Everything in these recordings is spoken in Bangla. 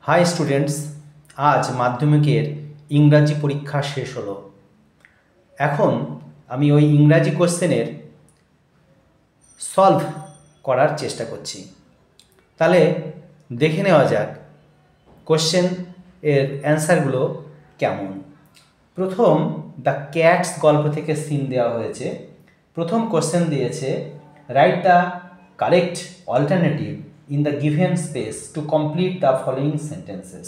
হাই স্টুডেন্টস, আজ মাধ্যমিকের ইংরাজি পরীক্ষা শেষ হলো। এখন আমি ওই ইংরাজি কোশ্চেনের সলভ করার চেষ্টা করছি। তাহলে দেখে নেওয়া যাক কোশ্চেন এর অ্যান্সারগুলো কেমন। প্রথম দ্য ক্যাটস গল্প থেকে সিন দেওয়া হয়েছে। প্রথম কোশ্চেন দিয়েছে write the correct alternative in the given space to complete the following sentences.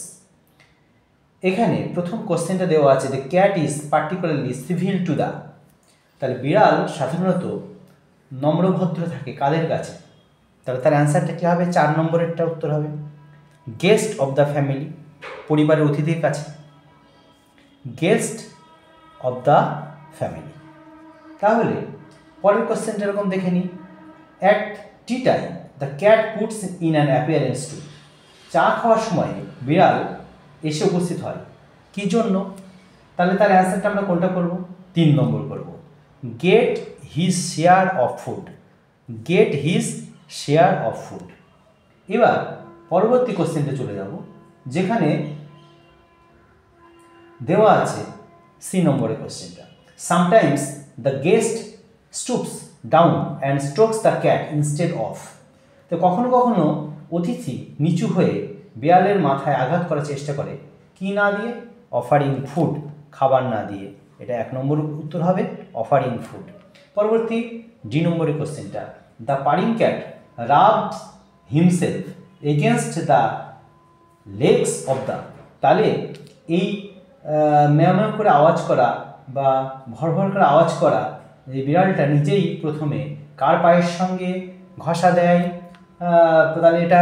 এখানে প্রথম কোশ্চেনটা দেওয়া আছে the cat is particularly civil to the. তাহলে বিড়াল সাধারণত নম্রভদ্র থাকে কাদের কাছে? তাহলে তার অ্যান্সারটা কী হবে? 4 নম্বরেরটা উত্তর হবে গেস্ট অফ দ্য ফ্যামিলি, পরিবারের অতিথির কাছে। Guest of the family. তাহলে পরের কোশ্চেনটা এরকম দেখে নিই, at tea time the cat puts in an appearance to. চা খাওয়ার সময় বিড়াল এসে উপস্থিত হয় কী জন্য? তাহলে তার অ্যান্সারটা আমরা কোনটা করব? 3 নম্বর করব, get his share of food. Get his share of food. এবার পরবর্তী কোশ্চেনটা চলে যাব, যেখানে দেওয়া আছে সি নম্বরের কোশ্চেনটা, sometimes the guest stoops down and strokes the cat instead of. তো কখনো কখনো অতিথি নিচু হয়ে বিড়ালের মাথায় আঘাত করার চেষ্টা করে, কি না দিয়ে? অফারিং ফুড, খাবার না দিয়ে। এটা 1 নম্বর উত্তর হবে, অফারিং ফুড। পরবর্তী ডি নম্বরের কোশ্চেনটা, the purring cat rubs himself against the legs of the. তাহলে এই ম্যাও ম্যাও করে আওয়াজ করা বা ভর ভর করে আওয়াজ করা, এই বিড়ালটা নিজেই প্রথমে কার পায়ের সঙ্গে ঘষা দেয়? তাহলে এটা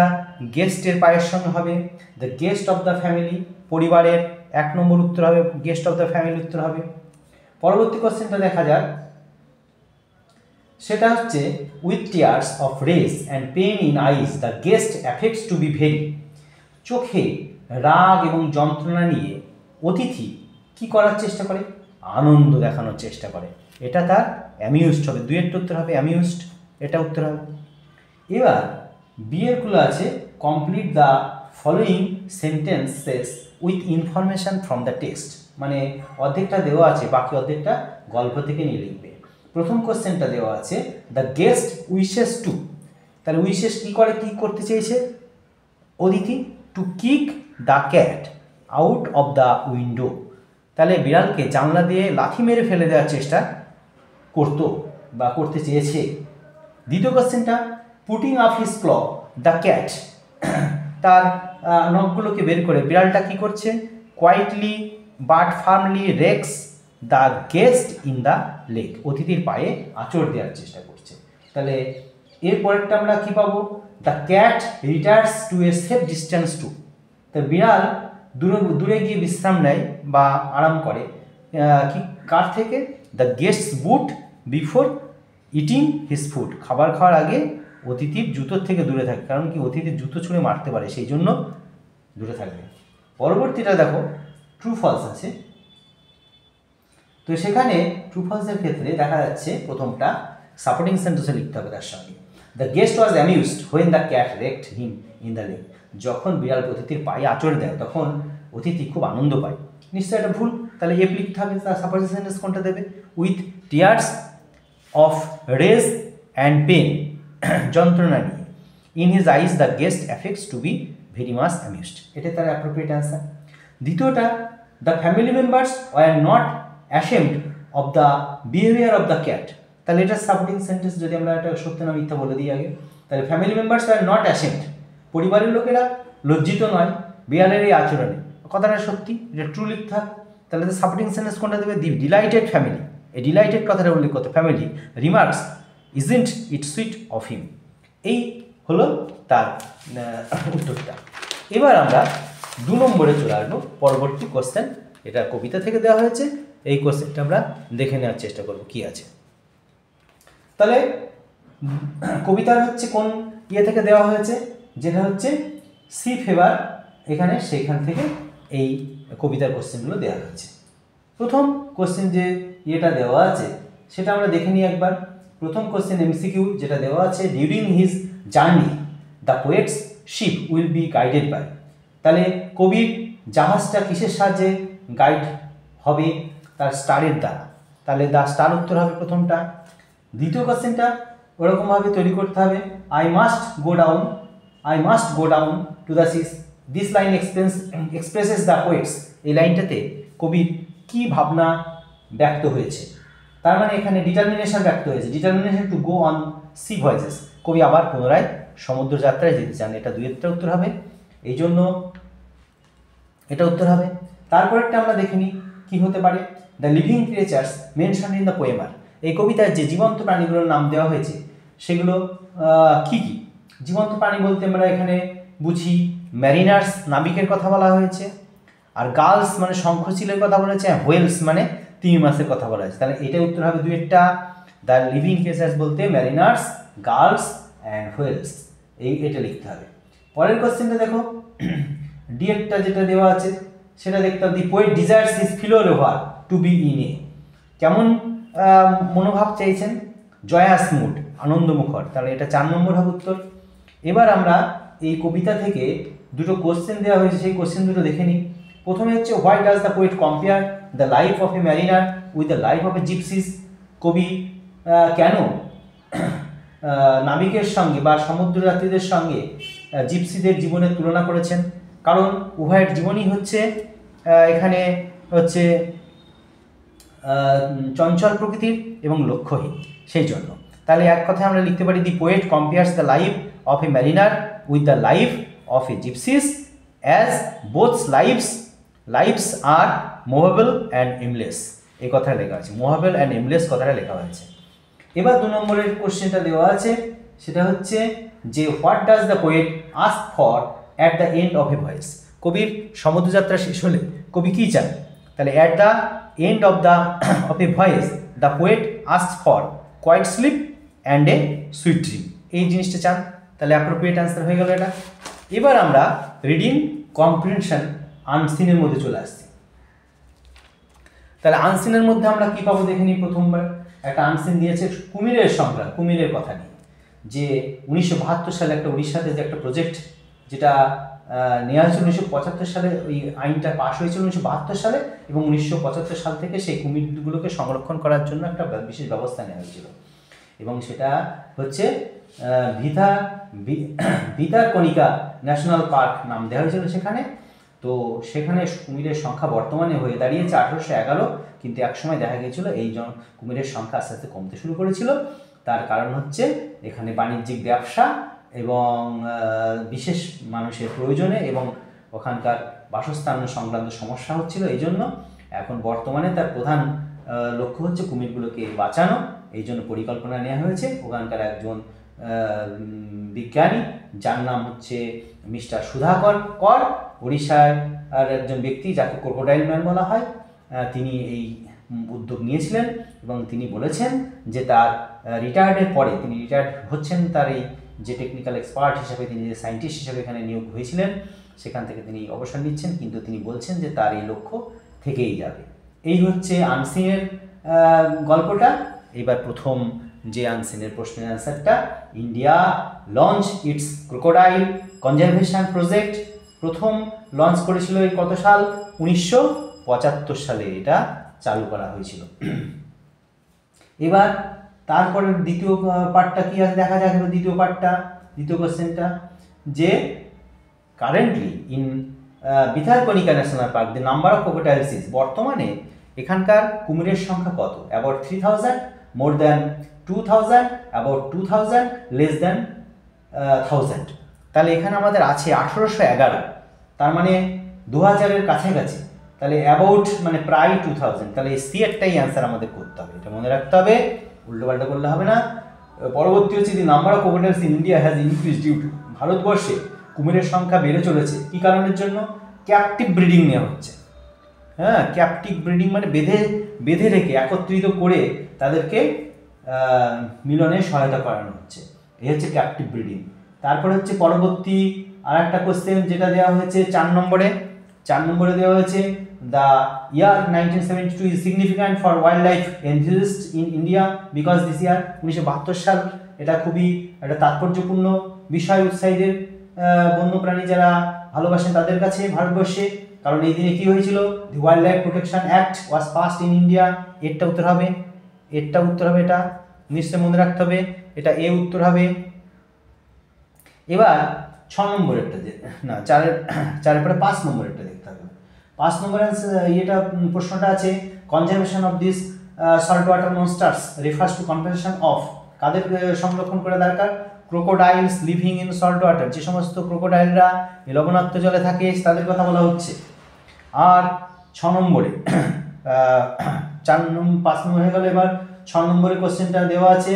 গেস্টের পায়ের সঙ্গে হবে, the guest of the family, পরিবারের 1 নম্বর উত্তর হবে, গেস্ট অফ দ্য ফ্যামিলি উত্তর হবে। পরবর্তী কোশ্চেনটা দেখা যাক, সেটা হচ্ছে with tears of rage and pain in eyes the guest affects to be very. চোখে রাগ এবং যন্ত্রণা নিয়ে অতিথি কি করার চেষ্টা করে? আনন্দ দেখানোর চেষ্টা করে। এটা তার অ্যামিউজড হবে, 2 এর উত্তর হবে অ্যামিউজড, এটা উত্তর হবে। এবার বিয়েরগুলো আছে complete the following sentences with information from the text. মানে অর্ধেকটা দেওয়া আছে, বাকি অর্ধেকটা গল্প থেকে নিয়ে লিখবে। প্রথম কোশ্চেনটা দেওয়া আছে দ্য গেস্ট উইশেস টু। তাহলে উইশেস কী করে, কী করতে চেয়েছে অতিথি? To kick the cat out of the window. তাহলে বিড়ালকে জানলা দিয়ে লাথি মেরে ফেলে দেওয়ার চেষ্টা করতো বা করতে চেয়েছে। দ্বিতীয় কোশ্চেনটা putting up his claw the cat, তার নখগুলোকে বের করে বিড়ালটা কি করছে? Quietly but firmly rakes the guest in the leg, অতিথির পায়ে আঁচড় দেওয়ার চেষ্টা করছে। তাহলে এর পরেরটা আমরা কি পাবো? The cat retires to a safe distance to. তো বিড়াল দূরে গিয়ে বিশ্রাম নেয় বা আরাম করে কি কার থেকে? The guests boot before eating his food, খাবার খাওয়ার আগে অতিথির জুতোর থেকে দূরে থাকে, কারণ কি অতিথির জুতো ছুঁড়ে মারতে পারে, সেই জন্য দূরে থাকবে। পরবর্তীটা দেখো ট্রু ফলস আছে। তো সেখানে ট্রু ফলসের ক্ষেত্রে দেখা যাচ্ছে প্রথমটা সাপোর্টিং সেন্টেন্সে লিখতে হবে তার সঙ্গে, the guest was amused when the cat raked him in the leg. যখন বিড়াল অতিথির পায়ে আঁচড় দেয় তখন অতিথি খুব আনন্দ পায়। নিশ্চয়ই এটা ভুল, তাহলে এফ লিখতে হবে। তার সাপোর্টিং সেন্টেন্স কোনটা দেবে? With tears of rage and pain, যন্ত্রণা নিয়ে, in his eyes the guest affects to be very much amused, এটাই তার অ্যাপ্রোপ্রিয়েট অ্যান্সার। দ্বিতীয়টা the family members were not ashamed of the behaviour of the cat. তাহলে এটা সাপোর্টিং সেন্টেন্স, যদি আমরা এটা সত্য না মিথ্যা বলে দিই আগে। তাহলে family members were not ashamed, পরিবারের লোকেরা লজ্জিত নয় বিড়ালের এই আচরণে। কথাটা সত্যি, এটা ট্রু লিখতে হবে। তাহলে সাপোর্টিং সেন্টেন্স কোনটা দেবে? দি ডিলাইটেড ফ্যামিলি, এই ডিলাইটেড কথাটা উল্লেখ করতে, family remarks isn't it sweet of him. এই হলো তার উত্তরটা। এবার আমরা 2 নম্বরে চলে আসবো, পরবর্তী কোশ্চেন। এটা কবিতা থেকে দেওয়া হয়েছে, এই কোশ্চেনটা আমরা দেখে নেওয়ার চেষ্টা করব কি আছে। তাহলে কবিতার হচ্ছে কোন ইয়ে থেকে দেওয়া হয়েছে? যেটা হচ্ছে সি ফেভার, এখানে সেখান থেকে এই কবিতার কোশ্চেনগুলো দেওয়া হয়েছে। প্রথম কোশ্চেন যে ইয়েটা দেওয়া আছে সেটা আমরা দেখে নিই একবার। প্রথম কোশ্চেন এমসিকিউ যেটা দেওয়া আছে, during his journey the poet's ship will be guided by. তাহলে কবির জাহাজটা কিসের সাহায্যে গাইড হবে? তার স্টারের দ্বারা। তাহলে দ্য স্টার উত্তর হবে প্রথমটা। দ্বিতীয় কোশ্চেনটা ওরকমভাবে তৈরি করতে হবে, I must go down to the seas, this line expresses the poet's. এই লাইনটাতে কবির কি ভাবনা ব্যক্ত হয়েছে? তার মানে এখানে ডিটারমিনেশন ব্যক্ত হয়েছে, determination to go on sea voyages. কবি আবার পুনরায় সমুদ্র যাত্রায় যেতে চান, এটা দুইয়েরটা উত্তর হবে, এই জন্য এটা উত্তর হবে। তারপরেরটা আমরা দেখে নিই কি হতে পারে, the living creatures mention in the poem are. এই কবিতায় যে জীবন্ত প্রাণীগুলোর নাম দেওয়া হয়েছে সেগুলো কি কি? জীবন্ত প্রাণী বলতে আমরা এখানে বুঝি ম্যারিনার্স, নাবিকের কথা বলা হয়েছে, আর গার্লস মানে শঙ্খচিলের কথা বলেছে, আর হোয়েলস মানে তিমি মাছের কথা বলা হয়েছে। তাহলে এটা উত্তর হবে দুইটা। দ্য লিভিং ক্রিয়েচার্স বলতে ম্যারিনার্স, গার্লস অ্যান্ড হোয়েলস, এটা লিখতে হবে। পরের কোশ্চেনটা দেখো, ডিএডটা যেটা দেওয়া আছে সেটা দেখতে হবে, the poet desires his fellow lover to be in a. কেমন মনোভাব চাইছেন? জয়াস মুড, আনন্দমুখর। তাহলে এটা 4 নম্বর হবে উত্তর। এবার আমরা এই কবিতা থেকে দুটো কোশ্চেন দেওয়া হয়েছে, সেই কোশ্চেন দুটো দেখে নিই। প্রথমে হচ্ছে, why does the poet compare the life of a mariner with the life of a gypsies? কবি কেন নাবিকের সঙ্গে বা সমুদ্রযাত্রীদের সঙ্গে জিপসিদের জীবনের তুলনা করেছেন? কারণ উভয়ের জীবনই হচ্ছে এখানে হচ্ছে চঞ্চল প্রকৃতির এবং লক্ষ্যহীন, সেই জন্য। তাহলে এক কথায় আমরা লিখতে পারি, the poet compares the life of a mariner with the life of a gypsies as both lifes are movable and aimless. এই কথাটা লেখা আছে, মুভেবল অ্যান্ড এমলেস কথাটা লেখা হয়েছে। এবার 2 নম্বরের কোশ্চেনটা দেওয়া আছে, সেটা হচ্ছে যে, what does the poet ask for at the end of a voyage? কবির সমুদ্রযাত্রা শেষ হলে কবি কী চান? তাহলে at the end of a voyage the poet ask for quiet sleep and a sweet dream. এই জিনিসটা চান, তাহলে অ্যাপ্রোপ্রিয়েট অ্যান্সার হয়ে গেল এটা। এবার আমরা রিডিং কম্প্রিহেনশন আনসিনের মধ্যে চলে আসছি। তাহলে আনসিনের মধ্যে আমরা কি পাবো দেখে নিই। প্রথমবার একটা আনসিন দিয়েছে কুমিরের সংখ্যা, কুমিরের কথা নিয়ে, যে 1972 সালে একটা উড়িষ্যাতে যে একটা প্রজেক্ট যেটা নেওয়া হয়েছিল 1975 সালে, ওই আইনটা পাশ হয়েছিল 1972 সালে, এবং 1975 সাল থেকে সেই কুমিরগুলোকে সংরক্ষণ করার জন্য একটা বিশেষ ব্যবস্থা নেওয়া হয়েছিল, এবং সেটা হচ্ছে ভিতারকণিকা ন্যাশনাল পার্ক নাম দেওয়া হয়েছিল সেখানে। তো সেখানে কুমিরের সংখ্যা বর্তমানে হয়ে দাঁড়িয়েছে 1811, কিন্তু একসময় দেখা গিয়েছিল এই কুমিরের সংখ্যা আস্তে আস্তে কমতে শুরু করেছিল। তার কারণ হচ্ছে এখানে বাণিজ্যিক ব্যবসা এবং বিশেষ মানুষের প্রয়োজনে এবং ওখানকার বাসস্থান সংক্রান্ত সমস্যা হচ্ছিল, এই জন্য এখন বর্তমানে তার প্রধান লক্ষ্য হচ্ছে কুমিরগুলোকে বাঁচানো। এই জন্য পরিকল্পনা নেওয়া হয়েছে। ওখানকার একজন বিজ্ঞানী যার নাম হচ্ছে মিস্টার সুধাকর কর, উড়িষ্যার আর একজন ব্যক্তি যাকে ক্রোকোডাইল ম্যান বলা হয়, তিনি এই উদ্যোগ নিয়েছিলেন এবং তিনি বলেছেন যে তার রিটায়ার্ডের পরে, তিনি রিটায়ার্ড হচ্ছেন, তার এই যে টেকনিক্যাল এক্সপার্ট হিসেবে তিনি যে সায়েন্টিস্ট হিসেবে এখানে নিয়োগ হয়েছিলেন সেখান থেকে তিনি অবসর নিচ্ছেন, কিন্তু তিনি বলছেন যে তার এই লক্ষ্য থেকেই যাবে। এই হচ্ছে আনসিনের গল্পটা। এবার প্রথম যে আনসিনের প্রশ্নের অ্যান্সারটা, India launch it's crocodile conservation project. প্রথম লঞ্চ করেছিল এই কত সাল? 1975 সালে এটা চালু করা হয়েছিল। এবার তারপরে দ্বিতীয় পার্টটা কি আছে দেখা যাক। দ্বিতীয় পার্টটা, দ্বিতীয় কোশ্চেনটা, যে currently in Bhitarkanika national park the number of crocodiles is, বর্তমানে এখানকার কুমিরের সংখ্যা কত? About 3000, more than 2000, about 2000, less than 1000। তাহলে এখানে আমাদের আছে 1811, তার মানে 2000-এর কাছাকাছি। তাহলে অ্যাবাউট মানে প্রায় 2000, তাহলে সি একটাই অ্যান্সার আমাদের করতে হবে, এটা মনে রাখতে হবে, উল্টোপাল্টা করলে হবে না। পরবর্তী হচ্ছে, the number of crocodiles in India has increase due to, ভারতবর্ষে কুমিরের সংখ্যা বেড়ে চলেছে কি কারণের জন্য? ক্যাপটিভ ব্রিডিং নেওয়া হচ্ছে। হ্যাঁ, ক্যাপটিভ ব্রিডিং মানে বেঁধে রেখে একত্রিত করে তাদেরকে মিলনে সহায়তা করানো হচ্ছে, এই হচ্ছে ক্যাপটিভ ব্রিডিং। তারপরে হচ্ছে পরবর্তী আর একটা কোশ্চেন যেটা দেওয়া হয়েছে 4 নম্বরে দেওয়া হয়েছে, the year 1972 is significant for wild life enthusiast in India because this ইয়ার। 1972 সাল এটা খুবই একটা তাৎপর্যপূর্ণ বিষয়, উৎসাহীদের বন্যপ্রাণী যারা ভালোবাসেন তাদের কাছে ভারতবর্ষে, কারণ এই দিনে কি হয়েছিল, the wild life protection act was passed in India. এরটা উত্তর হবে, এরটা উত্তর হবে, এটা নিশ্চয় মনে রাখতে হবে, এটা এ উত্তর হবে। এবার 6 নম্বরেরটা না, চারের পরে 5 নম্বরেরটা দেখতে হবে। 5 নম্বরের এটা প্রশ্নটা আছে, conservation of this salt water monsters refers to conservation of, কাদের সংরক্ষণ করা দরকার, crocodiles living in salt water, যে সমস্ত ক্রোকোডাইলরা লবণাক্ত জলে থাকে তাদের কথা বলা হচ্ছে। আর 6 নম্বরে 5 নম্বর হয়ে গেল। এবার 6 নম্বরের কোশ্চেনটা দেওয়া আছে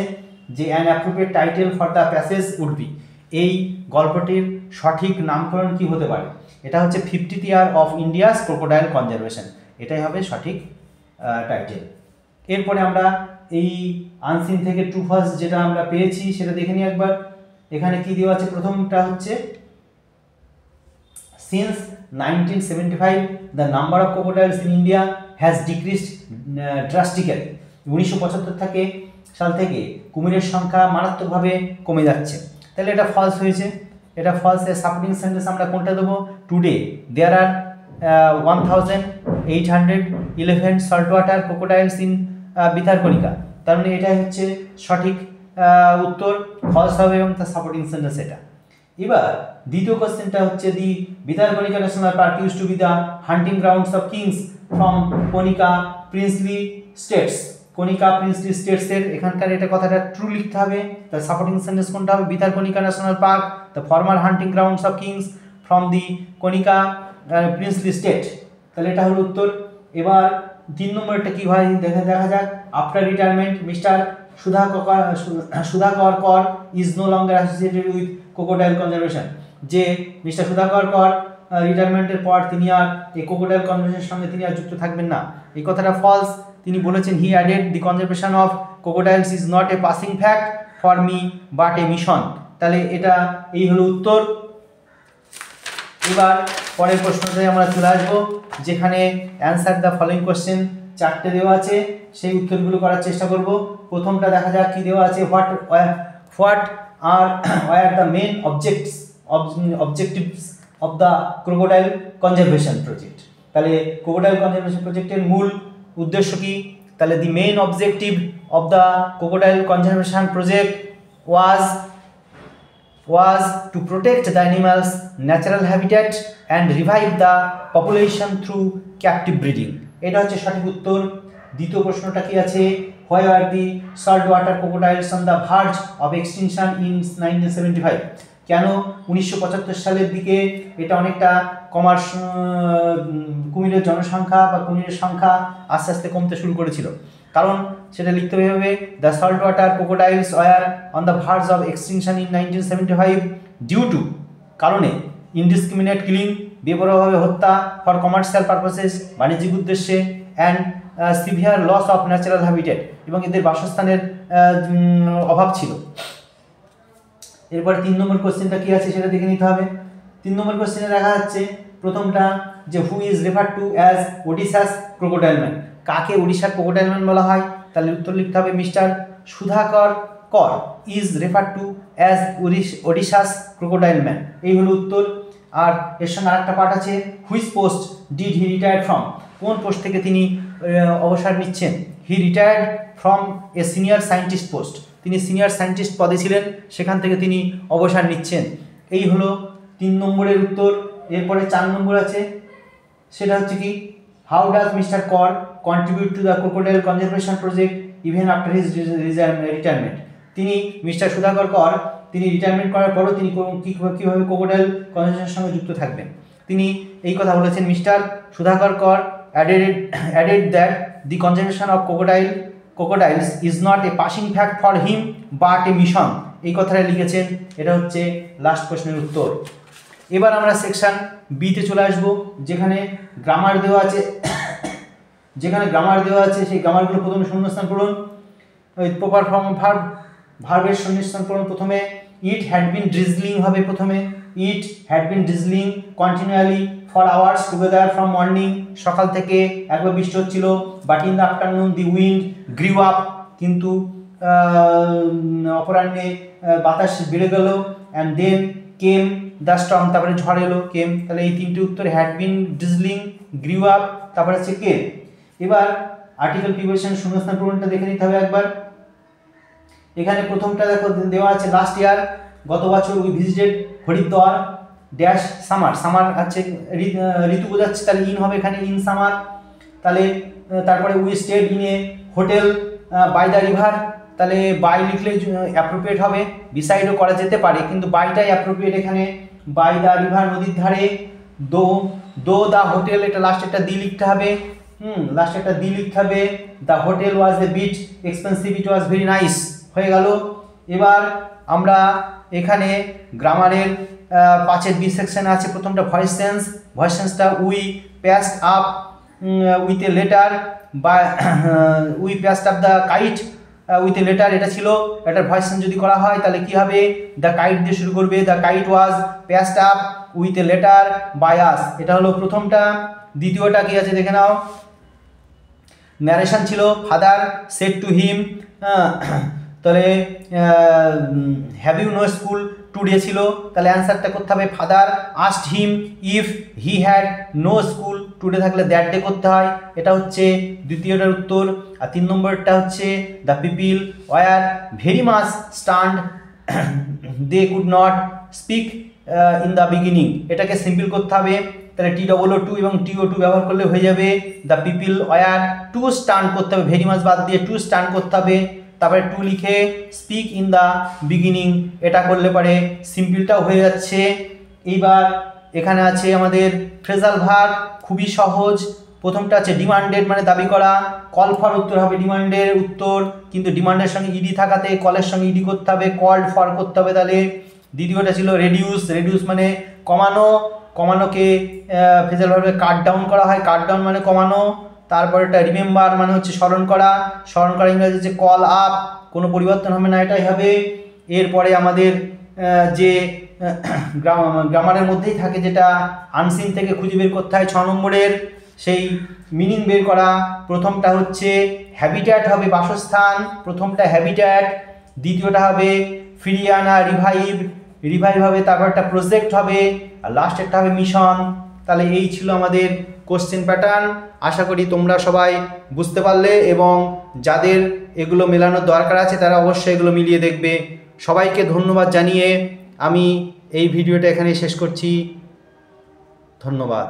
যে an appropriate title for the passage would be, এই গল্পটির সঠিক নামকরণ কি হতে পারে, এটা হচ্ছে 50th year of India's crocodile conservation, এটাই হবে সঠিক টাইটেল। এরপরে আমরা এই আনসিন থেকে ট্রু ফলস যেটা আমরা পেয়েছি সেটা দেখে নিই একবার। এখানে কি দেওয়া আছে, প্রথমটা হচ্ছে since 1975 the number of crocodiles in India has decreased drastically, 1975 সাল থেকে কুমিরের সংখ্যা মারাত্মকভাবে কমে যাচ্ছে, তাহলে এটা ফলস হয়েছে, এটা ফলস। এর সাপোর্টিং সেন্টেন্স আমরা কোনটা দেবো, today there are 1811 salt water crocodiles in Bhitarkanika, তার মানে এটাই হচ্ছে সঠিক উত্তর, ফলস হবে এবং তার সাপোর্টিং সেন্টেন্স এটা। এবার দ্বিতীয় কোশ্চেনটা হচ্ছে, the Bhitarkanika national park use to be the hunting grounds of kings from Kanika princely states, Kanika princely স্টেটসের এখানকার এটা কথাটা ট্রু লিখতে হবে, তার সাপোর্টিং সেন্টেন্স কোনটা হবে, Bhitarkanika national park the former hunting grounds of kings from the Kanika princely state, তাহলে এটা হলো উত্তর। এবার 3 নম্বরটা কি হয় দেখা যাক, after retirement mister Sudhakar Kar is no longer associated with crocodile conservation, যে মিস্টার সুধাকর কর রিটায়ারমেন্টের পর তিনি আর এই ক্রোকোডাইল কনজারভেশনের সঙ্গে তিনি আর যুক্ত থাকবেন না, এই কথাটা ফলস। তিনি বলেছেন, he added the conservation of crocodiles is not a passing fact for me but A mission, তাহলে এটা এই হলো উত্তর। এবার পরের প্রশ্নতে আমরা চলে আসবো, যেখানে অ্যান্সার দ্য ফলোইং কোশ্চেন 4টে দেওয়া আছে, সেই উত্তরগুলো করার চেষ্টা করব। প্রথমটা দেখা যাক কি দেওয়া আছে, what are the main objectives of the crocodile conservation project, তাহলে ক্রোকোডাইল কনজারভেশন প্রজেক্টের মূল উদ্দেশ্য কি, তাহলে the main objective of the crocodile conservation project was to protect the animals' natural habitat and revive the population through captive breeding, এটা হচ্ছে সঠিক উত্তর। দ্বিতীয় প্রশ্নটা কি আছে, why are the saltwater crocodiles on the verge of extinction in 1975, কেন 1975 সালের দিকে এটা অনেকটা কুমিরের জনসংখ্যা বা কুমিরের সংখ্যা আস্তে আস্তে কমতে শুরু করেছিল, কারণ সেটা লিখতে হবে, the salt water crocodiles were on the verge of extinction in 1975 due to, কারণে ইনডিসক্রিমিনেট কিলিং, বেপরোয়াভাবে হত্যা, ফর কমার্শিয়াল পারপাসেস, বাণিজ্যিক উদ্দেশ্যে, and severe loss of natural habitat, এবং এদের বাসস্থানের অভাব ছিল। এরপর 3 নম্বর কোশ্চেনটা কি আছে সেটা দেখে নিতে হবে। 3 নম্বর কোশ্চেনে দেখা যাচ্ছে প্রথমটা যে who is refer to as Odisha's crocodile man, কাকে ওড়িশার ক্রোকোডাইল ম্যান বলা হয়, তাহলে উত্তর লিখতে হবে, mister Sudhakar Kar is refer to as Odisha's crocodile man, এই হলো উত্তর। আর এর সঙ্গে আরেকটা পার্ট আছে, which post did he retired from, কোন পোস্ট থেকে তিনি অবসর নিচ্ছেন, he retired from a senior scientist post, তিনি সিনিয়র সায়েন্টিস্ট পদে ছিলেন, সেখান থেকে তিনি অবসর নিচ্ছেন, এই হলো 3 নম্বরের উত্তর। এরপরে 4 নম্বর আছে, সেটা হচ্ছে কি, হাউ ডাজ মিস্টার কর contribute to the crocodile conservation project even after his retirement, তিনি মিস্টার সুধাকর কর তিনি রিটায়ারমেন্ট করার পরও তিনি কীভাবে ক্রোকোডাইল কনজারভেশনের সঙ্গে যুক্ত থাকবেন, তিনি এই কথা বলেছেন, মিস্টার সুধাকর কর added that the conservation of crocodiles is not a passing fact for him but a mission, এই কথাটা লিখেছেন, এটা হচ্ছে লাস্ট প্রশ্নের উত্তর। এবার আমরা সেকশন বিতে চলে আসবো, যেখানে গ্রামার দেওয়া আছে, সেই গ্রামারগুলো প্রথমে শূন্যস্থান পূরণ, ওই প্রপার ফর্ম ভার্বের শূন্যস্থান পূরণ, প্রথমে ইট হ্যাড বিন ড্রিজলিং হবে, প্রথমে it had been drizzling continually for hours together from morning, সকাল থেকে একবার বৃষ্টি হচ্ছিল, but in the afternoon the wind grew up, কিন্তু অপরাহ্নে বাতাস বেড়ে গেল, and then came the storm, তারপরে ঝড় এলো কেম, তাহলে এই তিনটে উত্তর had been, drizzling, grew up, তারপরে হচ্ছে কেম। এবার আর্টিকেল প্রিপোজিশন শূন্যস্থান পূরণটা দেখে নিতে হবে একবার। এখানে প্রথমটা দেখো দেওয়া আছে লাস্ট ইয়ার, গত বছর we visited Haridwar dash summer, summer আছে ঋতু বোঝাচ্ছে, তাহলে ইন হবে এখানে, ইন সামার। তাহলে তারপরে we stayed in a hotel by the river, তাহলে বাই লিখলে অ্যাপ্রোপ্রিয়েট হবে, বিসাইডও করা যেতে পারে কিন্তু বাইটাই অ্যাপ্রোপ্রিয়েট এখানে, বাই দ্য রিভার নদীর ধারে। দো দো দ্য হোটেল, এটা লাস্টে একটা দি লিখতে হবে, লাস্টে একটা দি লিখতে হবে। The hotel was a bit expensive, it was very nice, হয়ে গেল। এবার আমরা এখানে গ্রামারের 5-এর বি সেকশন আছে, প্রথমটা ভয়েস সেন্স, ভয়েস সেন্সটা we paste up with a letter বা we paste up the kite with a letter, এটা ছিল। এটার ভয়েস সেন্স যদি করা হয় তাহলে কি হবে, দ্য কাইট দিয়ে শুরু করবে, the kite was pasted up with a letter by us, এটা হলো প্রথমটা। দ্বিতীয়টা কি আছে দেখে নাও, ন্যারেশন ছিল ফাদার সেড টু হিম, তাহলে have you no school today ছিল, তাহলে অ্যান্সারটা করতে হবে father asked him if he had no school today, থাকলে দ্যাট ডে করতে হয়, এটা হচ্ছে দ্বিতীয়টার উত্তর। আর 3 নম্বরটা হচ্ছে the people were very much stunned they could not speak in the beginning, এটাকে সিম্পল করতে হবে, তাহলে TOO2 এবং TO2 ব্যবহার করলে হয়ে যাবে the people were too stunned করতে হবে, ভেরি মাচ বাদ দিয়ে টু স্টান্ড করতে হবে, তারপরে টু লিখে স্পিক ইন দ্য বিগিনিং, এটা করলে পরে সিম্পলটাও হয়ে যাচ্ছে। এইবার এখানে আছে আমাদের ফ্রেজাল ভার্ব, খুবই সহজ। প্রথমটা আছে ডিমান্ডেড মানে দাবি করা, কল ফর উত্তর হবে ডিমান্ডের উত্তর, কিন্তু ডিমান্ডের সঙ্গে ইডি থাকাতে কলের সঙ্গে ইডি করতে হবে, কল্ড ফর করতে হবে তাহলে। দ্বিতীয়টা ছিল রেডিউস, রেডিউস মানে কমানো, কমানোকে ফ্রেজাল ভার্বে কাট ডাউন করা হয়, কাট ডাউন মানে কমানো। তারপরেটা রিমেম্বার মানে হচ্ছে স্মরণ করা, স্মরণ করা ইংরেজি হচ্ছে কল আপ, কোনো পরিবর্তন হবে না, এটাই হবে। এরপরে আমাদের যে গ্রামারের মধ্যেই থাকে যেটা আনসিন থেকে খুঁজে বের করতে হয় 6 নম্বরের, সেই মিনিং বের করা। প্রথমটা হচ্ছে হ্যাবিট্যাট হবে বাসস্থান, প্রথমটা হ্যাবিট্যাট, দ্বিতীয়টা হবে ফিরিয়ে আনা রিভাইভ, রিভাইভ হবে, তারপর একটা প্রজেক্ট হবে, আর লাস্ট একটা হবে মিশন। তাহলে এই ছিল আমাদের কোশ্চেন প্যাটার্ন। আশা করি তোমরা সবাই বুঝতে পারলে এবং যাদের এগুলো মেলানোর দরকার আছে তারা অবশ্যই এগুলো মিলিয়ে দেখবে। সবাইকে ধন্যবাদ জানিয়ে আমি এই ভিডিওটা এখানে শেষ করছি। ধন্যবাদ।